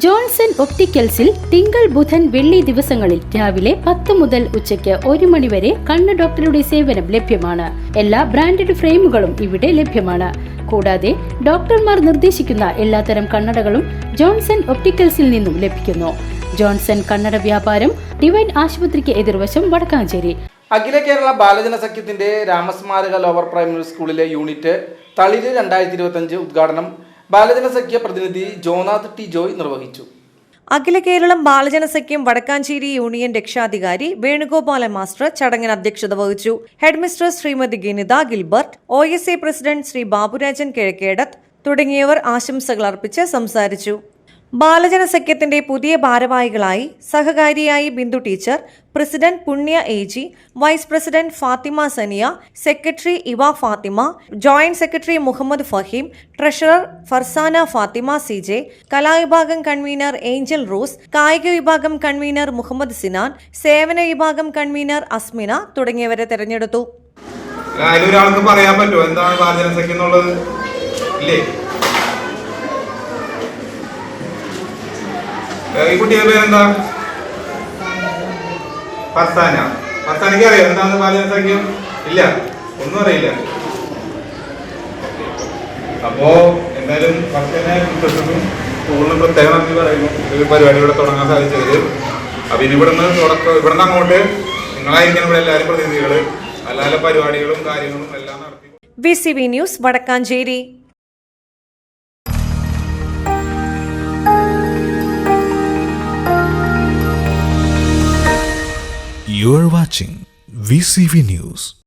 Johnson ഒപ്റ്റിക്കൽസിൽ തിങ്കൾ ബുധൻ വെള്ളി ദിവസങ്ങളിൽ രാവിലെ 10 മുതൽ ഉച്ചയ്ക്ക് 1 മണി വരെ കണ്ണ് ഡോക്ടറുടെ സേവനം ലഭ്യമാണ്. എല്ലാ ബ്രാൻഡഡ് ഫ്രെയിമുകളും ഇവിടെ ലഭ്യമാണ്. കൂടാതെ ഡോക്ടർമാർ നിർദ്ദേശിക്കുന്ന എല്ലാത്തരം കണ്ണടകളും ജോൺസൺ ഒപ്റ്റിക്കൽസിൽ നിന്നും ലഭിക്കുന്നു. ജോൺസൺ കണ്ണട വ്യാപാരം ഡിവൈൻ ആശുപത്രിക്ക് എതിർവശം വടക്കാഞ്ചേരി. അഖില കേരള ബാലജന സഖ്യത്തിന്റെ രാമസ്മാരക ലോവർ പ്രൈമറി സ്കൂളിലെ യൂണിറ്റ് തളിര് 2025 ഉദ്ഘാടനം ബാലജന സഖ്യ പ്രതിനിധി ജോനാഥ് ടി ജോയ് നിർവഹിച്ചു. അഖില കേരളം ബാലജന സഖ്യം വടക്കാഞ്ചേരി യൂണിയൻ രക്ഷാധികാരി വേണുഗോപാലൻ മാസ്റ്റർ ചടങ്ങിന് അധ്യക്ഷത വഹിച്ചു. Head mistress Shrimati Ginitha Gilbert, OSA president Shri Baburajan Kizhakkedath തുടങ്ങിയവർ ആശംസകൾ അർപ്പിച്ച് സംസാരിച്ചു. ബാലജന സഖ്യത്തിന്റെ പുതിയ ഭാരവാഹികളായി സഹകാരിയായി Bindu teacher, president Punya AG, vice president Fathima Sania, secretary Eva Fathima, joint secretary Muhammad Faheem, treasurer Farzana Fathima CJ, കലാവിഭാഗം കൺവീനർ ഏഞ്ചൽ റോസ്, കായിക വിഭാഗം കൺവീനർ മുഹമ്മദ് സിനാൻ, സേവന വിഭാഗം കൺവീനർ അസ്മിന തുടങ്ങിയവരെ തെരഞ്ഞെടുത്തു. ഒരാൾക്ക് പറയാൻ പറ്റുമോ എന്താണ് ബാലജന സഖ്യം എന്നുള്ളത്? ഇല്ലേ? ഈ കുട്ടിയുടെ പേരെന്താ? ഫർസാന. ഫർസാനയ്ക്ക് അറിയാം എന്താണ് ബാലജന സഖ്യം? ഇല്ല, ഒന്നും അറിയില്ല. അപ്പോ എന്തായാലും ഫർസാനെ സ്കൂളിന് പ്രത്യേക നന്ദി പറയുന്നു. ഒരു പരിപാടി ഇവിടെ തുടങ്ങാൻ സാധിച്ചത്. അപ്പൊ ഇനി ഇവിടുന്ന് അങ്ങോട്ട് നിങ്ങളായിരിക്കണം ഇവിടെ എല്ലാവരും പ്രതിനിധികള്. നല്ല നല്ല പരിപാടികളും കാര്യങ്ങളും എല്ലാം നടത്തി. VCV news Vadakkanchery. You are watching VCV News.